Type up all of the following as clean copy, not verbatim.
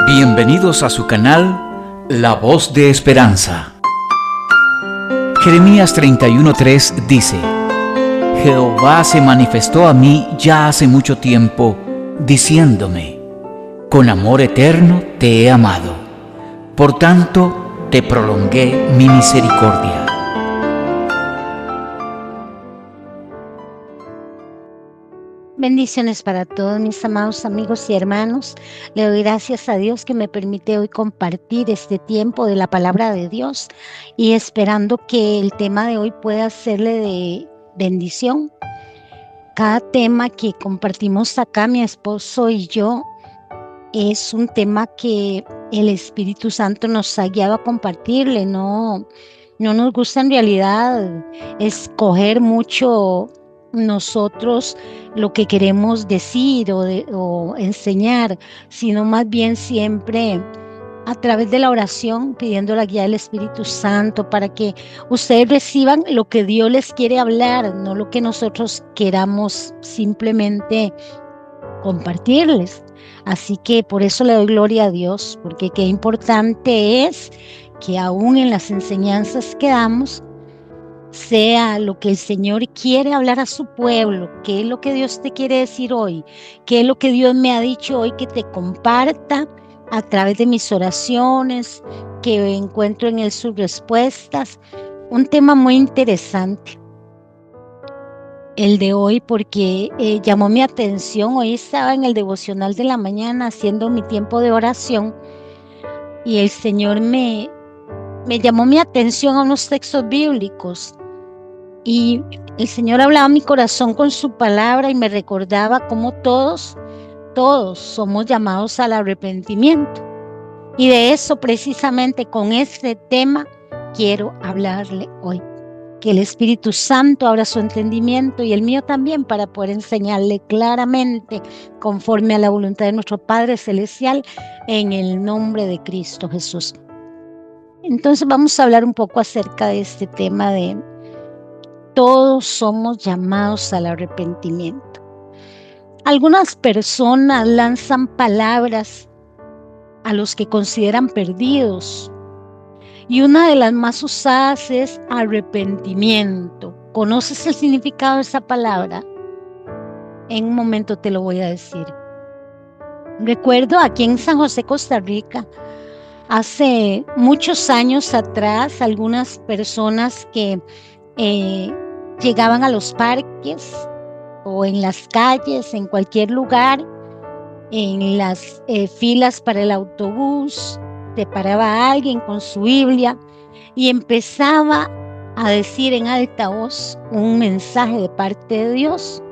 Bienvenidos a su canal La Voz de Esperanza. Jeremías 31:3 dice: Jehová se manifestó a mí ya hace mucho tiempo, diciéndome: con amor eterno te he amado, por tanto te prolongué mi misericordia. Bendiciones para todos mis amados amigos y hermanos. Le doy gracias a Dios que me permite hoy compartir este tiempo de la palabra de Dios y esperando que el tema de hoy pueda serle de bendición. Cada tema que compartimos acá, mi esposo y yo, es un tema que el Espíritu Santo nos ha guiado a compartirle. No nos gusta en realidad escoger mucho nosotros lo que queremos decir o enseñar, sino más bien siempre a través de la oración, pidiendo la guía del Espíritu Santo para que ustedes reciban lo que Dios les quiere hablar, no lo que nosotros queramos simplemente compartirles. Así que por eso le doy gloria a Dios, porque qué importante es que aún en las enseñanzas que damos, sea lo que el Señor quiere hablar a su pueblo, qué es lo que Dios te quiere decir hoy, qué es lo que Dios me ha dicho hoy que te comparta a través de mis oraciones, que encuentro en Él sus respuestas. Un tema muy interesante el de hoy porque llamó mi atención. Hoy estaba en el devocional de la mañana haciendo mi tiempo de oración y el Señor me llamó mi atención a unos textos bíblicos. Y el Señor hablaba a mi corazón con su palabra y me recordaba cómo todos somos llamados al arrepentimiento. Y de eso precisamente con este tema quiero hablarle hoy. Que el Espíritu Santo abra su entendimiento y el mío también para poder enseñarle claramente conforme a la voluntad de nuestro Padre Celestial en el nombre de Cristo Jesús. Entonces vamos a hablar un poco acerca de este tema de todos somos llamados al arrepentimiento. Algunas personas lanzan palabras a los que consideran perdidos y una de las más usadas es arrepentimiento. ¿Conoces el significado de esa palabra? En un momento te lo voy a decir. Recuerdo aquí en San José, Costa Rica, hace muchos años atrás, algunas personas que llegaban a los parques o en las calles, en cualquier lugar, en las filas para el autobús, te paraba alguien con su Biblia y empezaba a decir en alta voz un mensaje de parte de Dios.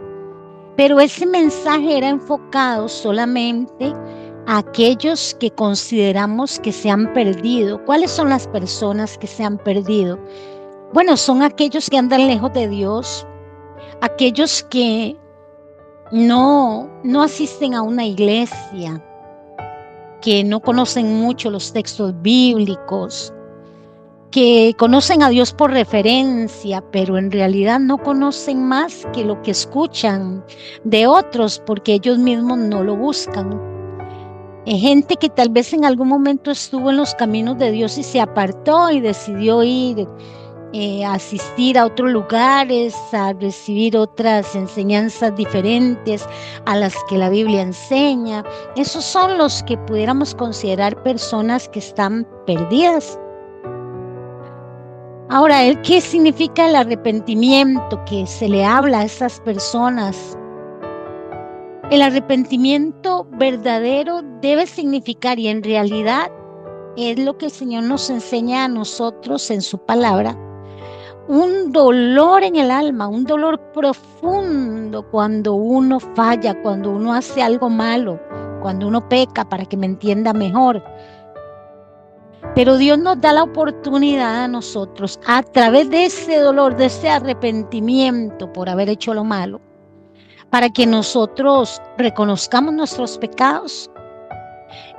Pero ese mensaje era enfocado solamente a aquellos que consideramos que se han perdido. ¿Cuáles son las personas que se han perdido? Bueno, son aquellos que andan lejos de Dios, aquellos que no asisten a una iglesia, que no conocen mucho los textos bíblicos, que conocen a Dios por referencia, pero en realidad no conocen más que lo que escuchan de otros, porque ellos mismos no lo buscan. Gente que tal vez en algún momento estuvo en los caminos de Dios y se apartó y decidió ir asistir a otros lugares, a recibir otras enseñanzas diferentes a las que la Biblia enseña. Esos son los que pudiéramos considerar personas que están perdidas. Ahora, ¿qué significa el arrepentimiento que se le habla a esas personas? El arrepentimiento verdadero debe significar, y en realidad es lo que el Señor nos enseña a nosotros en su palabra, un dolor en el alma, un dolor profundo cuando uno falla, cuando uno hace algo malo, cuando uno peca, para que me entienda mejor. Pero Dios nos da la oportunidad a nosotros, a través de ese dolor, de ese arrepentimiento por haber hecho lo malo, para que nosotros reconozcamos nuestros pecados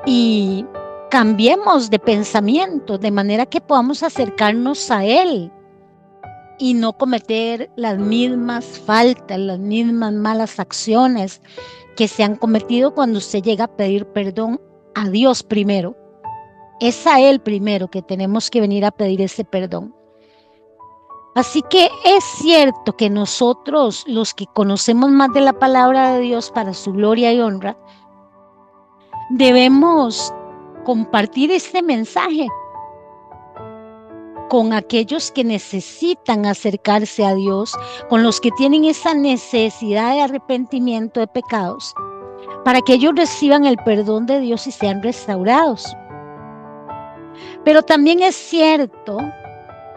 y cambiemos de pensamiento, de manera que podamos acercarnos a Él y no cometer las mismas faltas, las mismas malas acciones que se han cometido cuando usted llega a pedir perdón a Dios primero. Es a Él primero que tenemos que venir a pedir ese perdón. Así que es cierto que nosotros, los que conocemos más de la palabra de Dios para su gloria y honra, debemos compartir este mensaje con aquellos que necesitan acercarse a Dios, con los que tienen esa necesidad de arrepentimiento de pecados, para que ellos reciban el perdón de Dios y sean restaurados. Pero también es cierto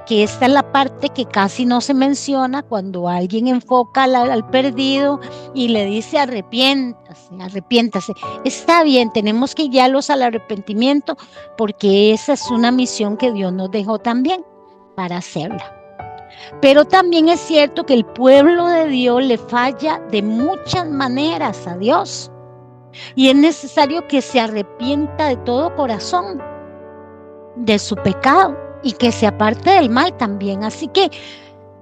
que esta es la parte que casi no se menciona cuando alguien enfoca al perdido y le dice arrepiéntase, arrepiéntase. Está bien, tenemos que guiarlos al arrepentimiento porque esa es una misión que Dios nos dejó también para hacerla. Pero también es cierto que el pueblo de Dios le falla de muchas maneras a Dios y es necesario que se arrepienta de todo corazón de su pecado y que se aparte del mal también. Así que,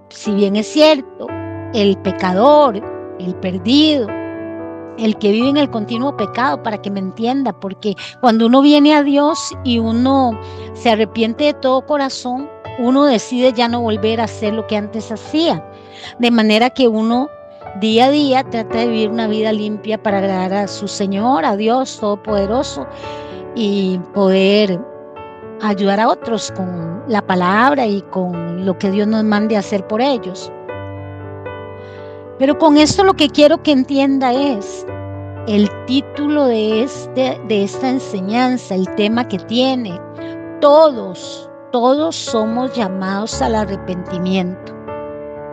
si bien es cierto, el pecador, el perdido, el que vive en el continuo pecado, para que me entienda, porque cuando uno viene a Dios y uno se arrepiente de todo corazón, uno decide ya no volver a hacer lo que antes hacía, de manera que uno día a día trata de vivir una vida limpia para agradar a su Señor, a Dios Todopoderoso, y poder ayudar a otros con la palabra y con lo que Dios nos mande a hacer por ellos. Pero con esto lo que quiero que entienda es el título de esta enseñanza, el tema que tiene. Todos somos llamados al arrepentimiento.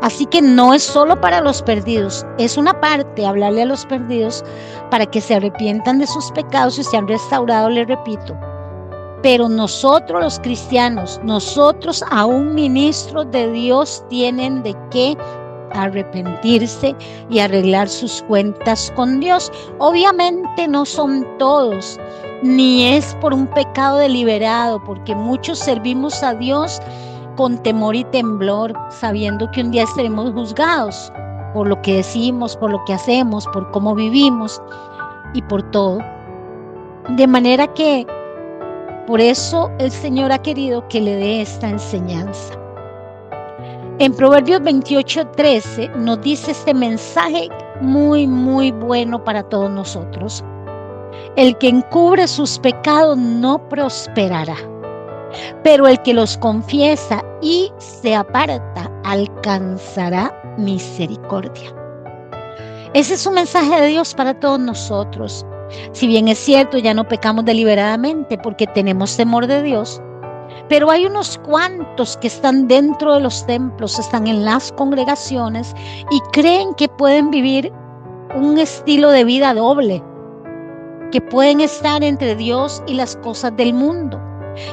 Así que no es solo para los perdidos, es una parte hablarle a los perdidos para que se arrepientan de sus pecados y sean restaurados, les repito. Pero nosotros los cristianos, nosotros aún ministros de Dios, tienen de qué arrepentirse y arreglar sus cuentas con Dios. Obviamente no son todos, ni es por un pecado deliberado, porque muchos servimos a Dios con temor y temblor, sabiendo que un día seremos juzgados por lo que decimos, por lo que hacemos, por cómo vivimos y por todo. De manera que por eso el Señor ha querido que le dé esta enseñanza. En Proverbios 28:13 nos dice este mensaje muy, muy bueno para todos nosotros. El que encubre sus pecados no prosperará, pero el que los confiesa y se aparta alcanzará misericordia. Ese es un mensaje de Dios para todos nosotros. Si bien es cierto, ya no pecamos deliberadamente porque tenemos temor de Dios, pero hay unos cuantos que están dentro de los templos, están en las congregaciones y creen que pueden vivir un estilo de vida doble, que pueden estar entre Dios y las cosas del mundo,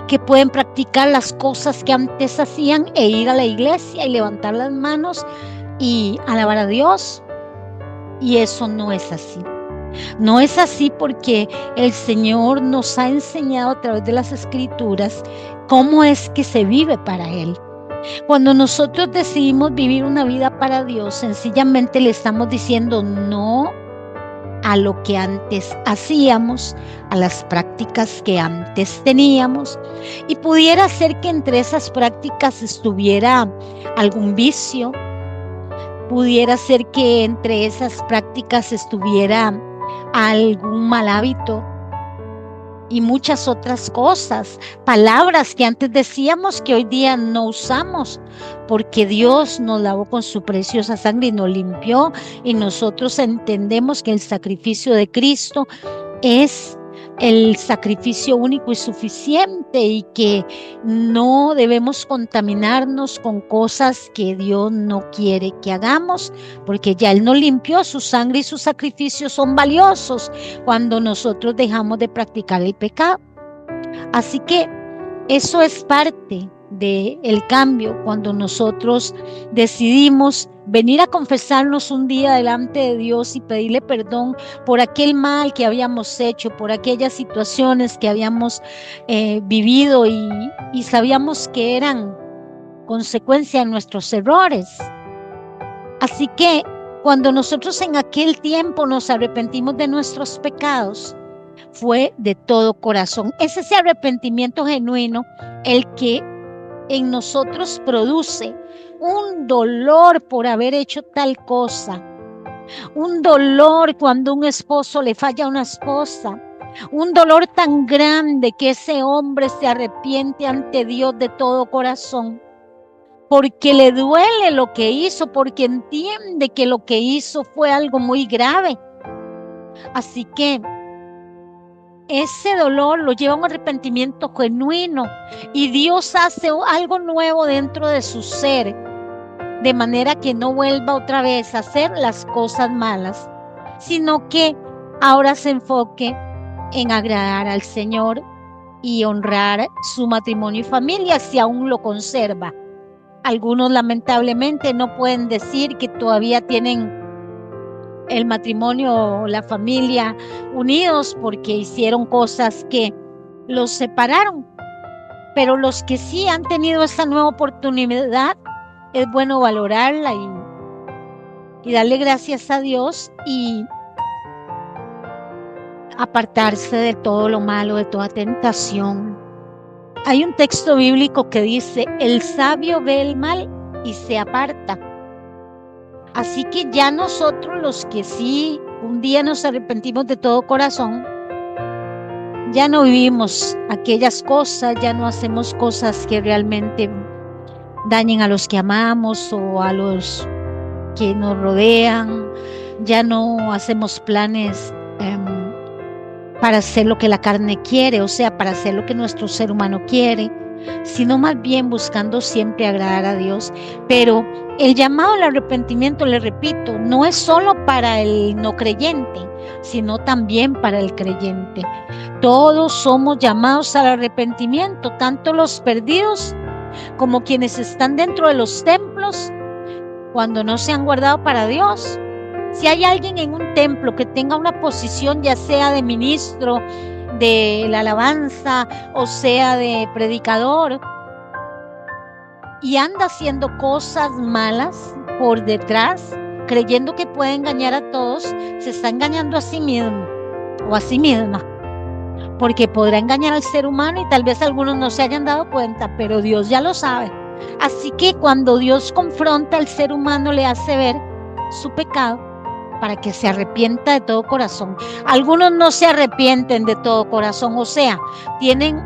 que pueden practicar las cosas que antes hacían e ir a la iglesia y levantar las manos y alabar a Dios. Y eso no es así. No es así porque el Señor nos ha enseñado a través de las Escrituras cómo es que se vive para Él. Cuando nosotros decidimos vivir una vida para Dios, sencillamente le estamos diciendo no a lo que antes hacíamos, a las prácticas que antes teníamos, y pudiera ser que entre esas prácticas estuviera algún vicio, pudiera ser que entre esas prácticas estuviera algún mal hábito y muchas otras cosas, palabras que antes decíamos que hoy día no usamos, porque Dios nos lavó con su preciosa sangre y nos limpió, y nosotros entendemos que el sacrificio de Cristo es el sacrificio único y suficiente, y que no debemos contaminarnos con cosas que Dios no quiere que hagamos, porque ya Él nos limpió. Su sangre y sus sacrificios son valiosos cuando nosotros dejamos de practicar el pecado. Así que eso es parte del cambio cuando nosotros decidimos venir a confesarnos un día delante de Dios y pedirle perdón por aquel mal que habíamos hecho, por aquellas situaciones que habíamos vivido y sabíamos que eran consecuencia de nuestros errores. Así que cuando nosotros en aquel tiempo nos arrepentimos de nuestros pecados, fue de todo corazón. Es ese arrepentimiento genuino el que en nosotros produce un dolor por haber hecho tal cosa, un dolor cuando un esposo le falla a una esposa, un dolor tan grande que ese hombre se arrepiente ante Dios de todo corazón, porque le duele lo que hizo, porque entiende que lo que hizo fue algo muy grave. Así que ese dolor lo lleva a un arrepentimiento genuino y Dios hace algo nuevo dentro de su ser, de manera que no vuelva otra vez a hacer las cosas malas, sino que ahora se enfoque en agradar al Señor y honrar su matrimonio y familia si aún lo conserva. Algunos lamentablemente no pueden decir que todavía tienen el matrimonio o la familia unidos porque hicieron cosas que los separaron, pero los que sí han tenido esa nueva oportunidad, es bueno valorarla y darle gracias a Dios y apartarse de todo lo malo, de toda tentación. Hay un texto bíblico que dice: el sabio ve el mal y se aparta. Así que ya nosotros, los que sí un día nos arrepentimos de todo corazón, ya no vivimos aquellas cosas, ya no hacemos cosas que realmente dañen a los que amamos o a los que nos rodean, ya no hacemos planes para hacer lo que la carne quiere, o sea, para hacer lo que nuestro ser humano quiere, sino más bien buscando siempre agradar a Dios. Pero el llamado al arrepentimiento, le repito, no es solo para el no creyente, sino también para el creyente. Todos somos llamados al arrepentimiento, tanto los perdidos como quienes están dentro de los templos cuando no se han guardado para Dios. Si hay alguien en un templo que tenga una posición, ya sea de ministro, de la alabanza o sea de predicador, y anda haciendo cosas malas por detrás, creyendo que puede engañar a todos, se está engañando a sí mismo o a sí misma, porque podrá engañar al ser humano y tal vez algunos no se hayan dado cuenta, pero Dios ya lo sabe. Así que cuando Dios confronta al ser humano, le hace ver su pecado para que se arrepienta de todo corazón. Algunos no se arrepienten de todo corazón, o sea, tienen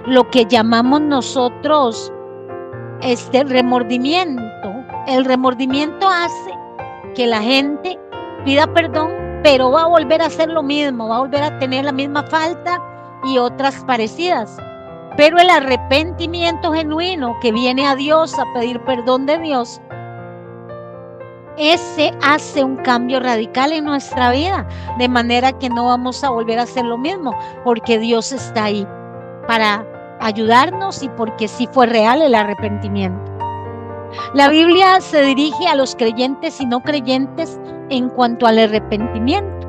lo que llamamos nosotros remordimiento. El remordimiento hace que la gente pida perdón, pero va a volver a hacer lo mismo, va a volver a tener la misma falta y otras parecidas. Pero el arrepentimiento genuino que viene a Dios a pedir perdón de Dios, ese hace un cambio radical en nuestra vida, de manera que no vamos a volver a hacer lo mismo, porque Dios está ahí para ayudarnos y porque sí fue real el arrepentimiento. La Biblia se dirige a los creyentes y no creyentes en cuanto al arrepentimiento.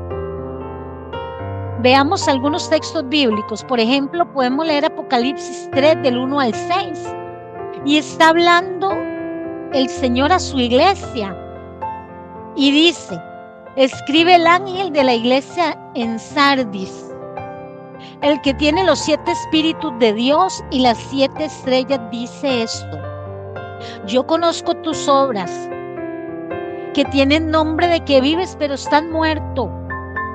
Veamos algunos textos bíblicos. Por ejemplo, podemos leer Apocalipsis 3 del 1 al 6 y está hablando el Señor a su iglesia y dice: escribe el ángel de la iglesia en Sardis, el que tiene los 7 espíritus de Dios y las 7 estrellas, dice esto: yo conozco tus obras, que tienen nombre de que vives pero estás muerto.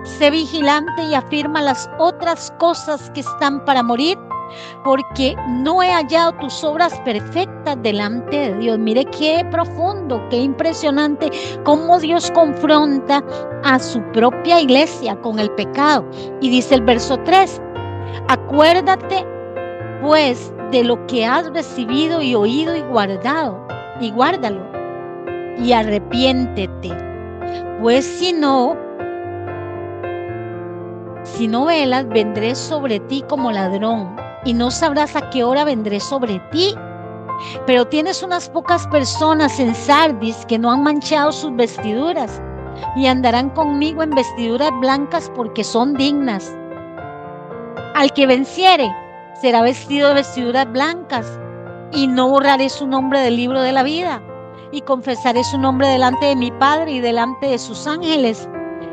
Sé vigilante y afirma las otras cosas que están para morir, porque no he hallado tus obras perfectas delante de Dios. Mire qué profundo, qué impresionante cómo Dios confronta a su propia iglesia con el pecado. Y dice el verso 3: acuérdate pues de lo que has recibido y oído y guardado, y guárdalo, y arrepiéntete, pues si no velas, vendré sobre ti como ladrón, y no sabrás a qué hora vendré sobre ti. Pero tienes unas pocas personas en Sardis que no han manchado sus vestiduras, y andarán conmigo en vestiduras blancas, porque son dignas. Al que venciere será vestido de vestiduras blancas, y no borraré su nombre del libro de la vida, y confesaré su nombre delante de mi Padre y delante de sus ángeles.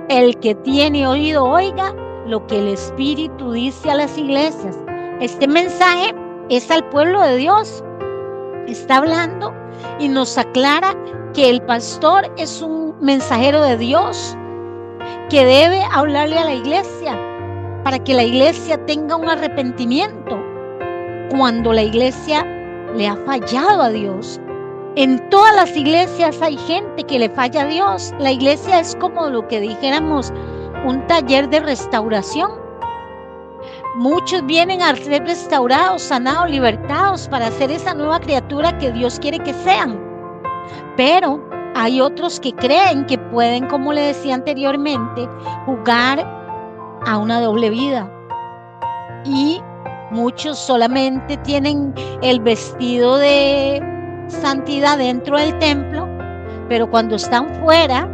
El que tiene oído, oiga lo que el Espíritu dice a las iglesias. Este mensaje es al pueblo de Dios. Está hablando y nos aclara que el pastor es un mensajero de Dios, que debe hablarle a la iglesia para que la iglesia tenga un arrepentimiento cuando la iglesia le ha fallado a Dios. En todas las iglesias hay gente que le falla a Dios. La iglesia es como lo que dijéramos un taller de restauración. Muchos vienen a ser restaurados, sanados, libertados para ser esa nueva criatura que Dios quiere que sean. Pero hay otros que creen que pueden, como le decía anteriormente, jugar a una doble vida. Y muchos solamente tienen el vestido de santidad dentro del templo, pero cuando están fuera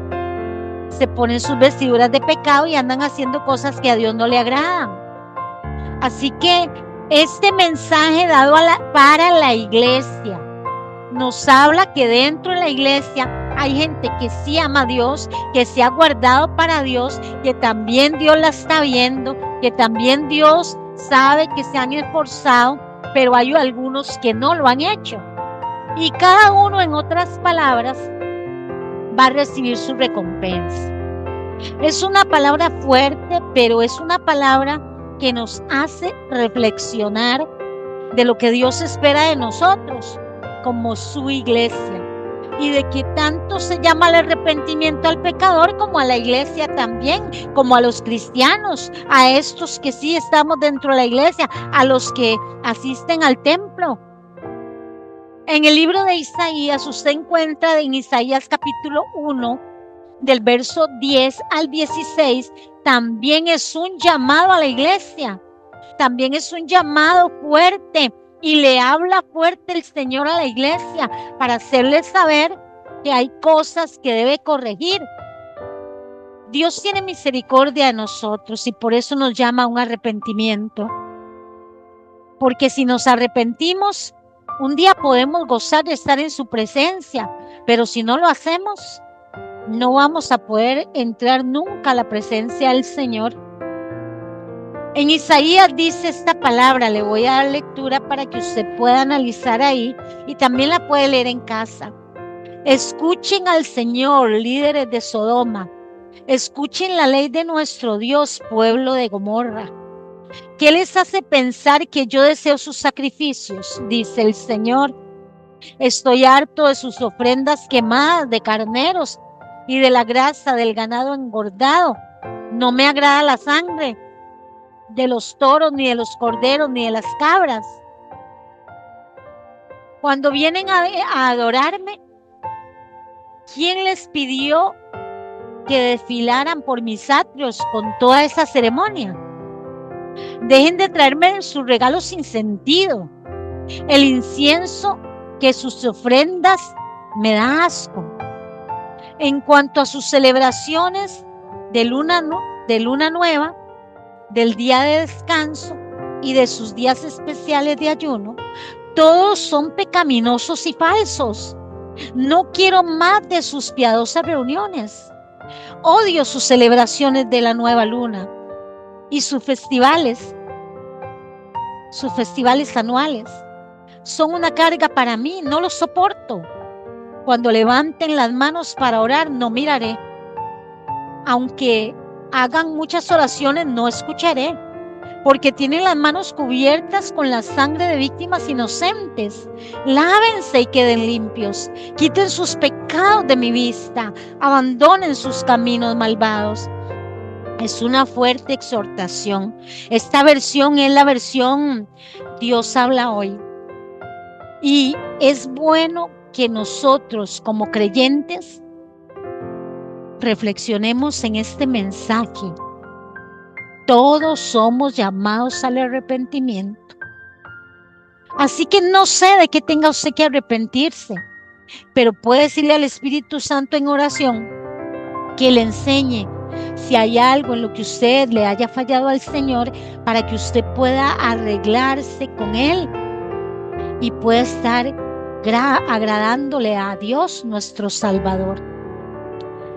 se ponen sus vestiduras de pecado y andan haciendo cosas que a Dios no le agradan. Así que este mensaje dado para la iglesia nos habla que dentro de la iglesia hay gente que sí ama a Dios, que se ha guardado para Dios, que también Dios la está viendo, que también Dios sabe que se han esforzado, pero hay algunos que no lo han hecho. Y cada uno, en otras palabras, va a recibir su recompensa. Es una palabra fuerte, pero es una palabra que nos hace reflexionar de lo que Dios espera de nosotros como su iglesia, y de que tanto se llama el arrepentimiento al pecador como a la iglesia también, como a los cristianos, a estos que sí estamos dentro de la iglesia, a los que asisten al templo. En el libro de Isaías, usted encuentra en Isaías capítulo 1, del verso 10 al 16, también es un llamado a la iglesia, también es un llamado fuerte, y le habla fuerte el Señor a la iglesia para hacerle saber que hay cosas que debe corregir. Dios tiene misericordia de nosotros y por eso nos llama a un arrepentimiento. Porque si nos arrepentimos, un día podemos gozar de estar en su presencia, pero si no lo hacemos, no vamos a poder entrar nunca a la presencia del Señor. En Isaías dice esta palabra, le voy a dar lectura para que usted pueda analizar ahí y también la puede leer en casa. Escuchen al Señor, líderes de Sodoma. Escuchen la ley de nuestro Dios, pueblo de Gomorra. ¿Qué les hace pensar que yo deseo sus sacrificios? Dice el Señor. Estoy harto de sus ofrendas quemadas de carneros y de la grasa del ganado engordado. No me agrada la sangre de los toros, ni de los corderos, ni de las cabras. Cuando vienen a adorarme, ¿quién les pidió que desfilaran por mis atrios con toda esa ceremonia? Dejen de traerme sus regalos sin sentido. El incienso que sus ofrendas me da asco. En cuanto a sus celebraciones de luna nueva, del día de descanso y de sus días especiales de ayuno, todos son pecaminosos y falsos. No quiero más de sus piadosas reuniones. Odio sus celebraciones de la nueva luna y sus festivales anuales. Son una carga para mí, no los soporto. Cuando levanten las manos para orar, no miraré. Aunque hagan muchas oraciones, no escucharé, porque tienen las manos cubiertas con la sangre de víctimas inocentes. Lávense y queden limpios. Quiten sus pecados de mi vista. Abandonen sus caminos malvados. Es una fuerte exhortación. Esta versión es la versión Dios habla hoy. Y es bueno que nosotros como creyentes reflexionemos en este mensaje. Todos somos llamados al arrepentimiento. Así que no sé de qué tenga usted que arrepentirse, pero puede decirle al Espíritu Santo en oración que le enseñe si hay algo en lo que usted le haya fallado al Señor, para que usted pueda arreglarse con Él y pueda estar agradándole a Dios nuestro Salvador.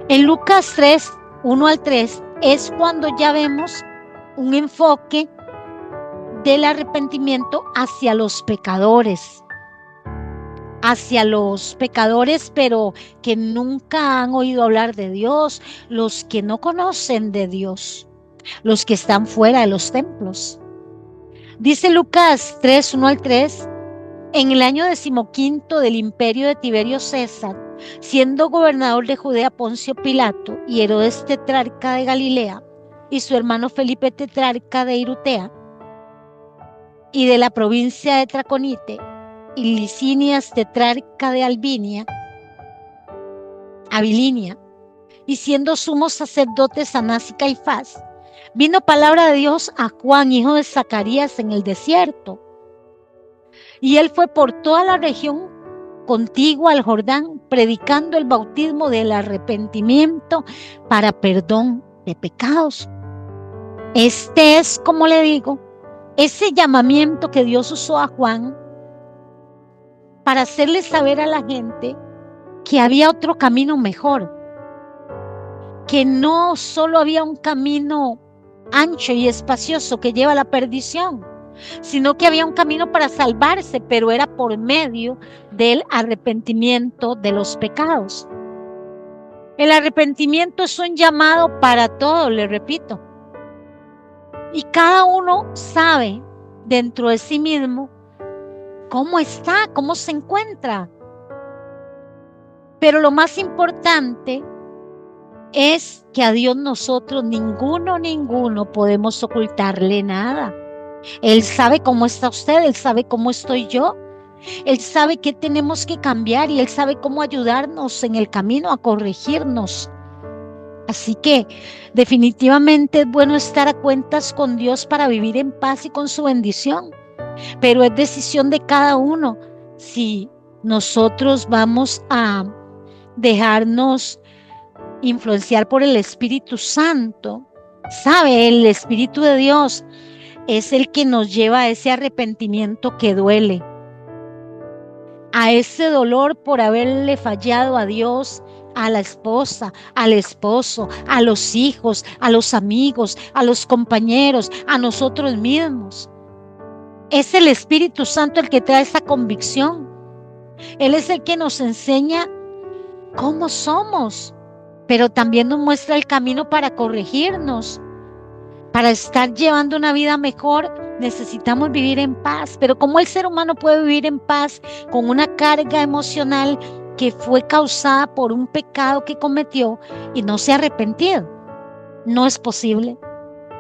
En Lucas 3, 1 al 3 es cuando ya vemos un enfoque del arrepentimiento hacia los pecadores, pero que nunca han oído hablar de Dios, los que no conocen de Dios, los que están fuera de los templos. Dice Lucas 3, 1 al 3, en el año 15 del imperio de Tiberio César, siendo gobernador de Judea Poncio Pilato y Herodes tetrarca de Galilea y su hermano Felipe tetrarca de Irutea y de la provincia de Traconite y Licinias tetrarca de Abilinia, y siendo sumos sacerdotes Anás y Caifás, vino palabra de Dios a Juan, hijo de Zacarías, en el desierto. Y él fue por toda la región contigua al Jordán, predicando el bautismo del arrepentimiento para perdón de pecados. Este es, como le digo, ese llamamiento que Dios usó a Juan para hacerle saber a la gente que había otro camino mejor, que no solo había un camino ancho y espacioso que lleva a la perdición, sino que había un camino para salvarse, pero era por medio del arrepentimiento de los pecados. El arrepentimiento es un llamado para todos, le repito, y cada uno sabe dentro de sí mismo cómo está, cómo se encuentra. Pero lo más importante es que a Dios nosotros ninguno podemos ocultarle nada. Él sabe cómo está usted, Él sabe cómo estoy yo, Él sabe qué tenemos que cambiar y Él sabe cómo ayudarnos en el camino a corregirnos. Así que definitivamente es bueno estar a cuentas con Dios para vivir en paz y con su bendición, pero es decisión de cada uno si nosotros vamos a dejarnos influenciar por el Espíritu Santo. ¿Sabe? El Espíritu de Dios es el que nos lleva a ese arrepentimiento que duele, a ese dolor por haberle fallado a Dios, a la esposa, al esposo, a los hijos, a los amigos, a los compañeros, a nosotros mismos. Es el Espíritu Santo el que trae esa convicción. Él es el que nos enseña cómo somos, pero también nos muestra el camino para corregirnos. Para estar llevando una vida mejor necesitamos vivir en paz, pero ¿cómo el ser humano puede vivir en paz con una carga emocional que fue causada por un pecado que cometió y no se ha arrepentido? No es posible.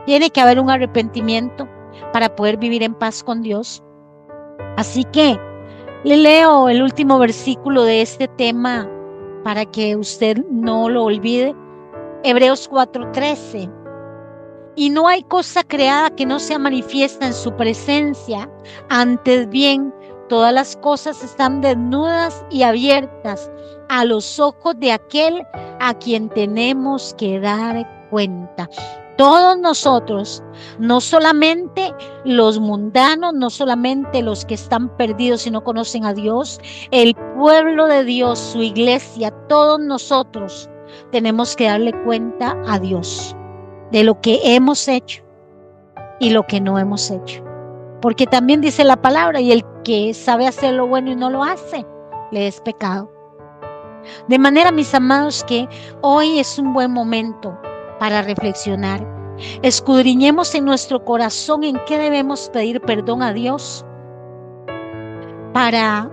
Tiene que haber un arrepentimiento para poder vivir en paz con Dios. Así que le leo el último versículo de este tema para que usted no lo olvide. Hebreos 4:13. Y no hay cosa creada que no sea manifiesta en su presencia. Antes bien, todas las cosas están desnudas y abiertas a los ojos de aquel a quien tenemos que dar cuenta. Todos nosotros, no solamente los mundanos, no solamente los que están perdidos y no conocen a Dios, el pueblo de Dios, su iglesia, todos nosotros tenemos que darle cuenta a Dios de lo que hemos hecho y lo que no hemos hecho. Porque también dice la palabra, y el que sabe hacer lo bueno y no lo hace, le es pecado. De manera, mis amados, que hoy es un buen momento para reflexionar. Escudriñemos en nuestro corazón en qué debemos pedir perdón a Dios para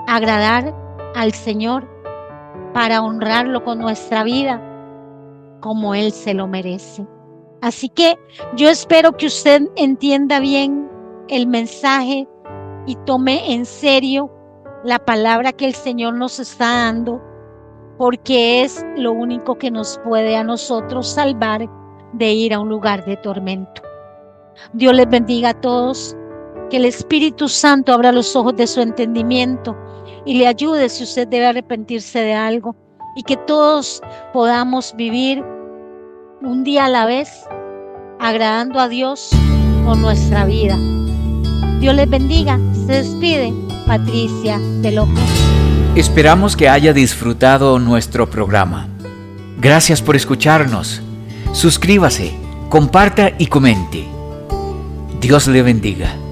agradar al Señor, para honrarlo con nuestra vida como Él se lo merece. Así que yo espero que usted entienda bien el mensaje y tome en serio la palabra que el Señor nos está dando, porque es lo único que nos puede a nosotros salvar de ir a un lugar de tormento. Dios les bendiga a todos, que el Espíritu Santo abra los ojos de su entendimiento y le ayude si usted debe arrepentirse de algo, y que todos podamos vivir un día a la vez agradando a Dios con nuestra vida. Dios les bendiga. Se despide Patricia de López. Esperamos que haya disfrutado nuestro programa. Gracias por escucharnos. Suscríbase, comparta y comente. Dios le bendiga.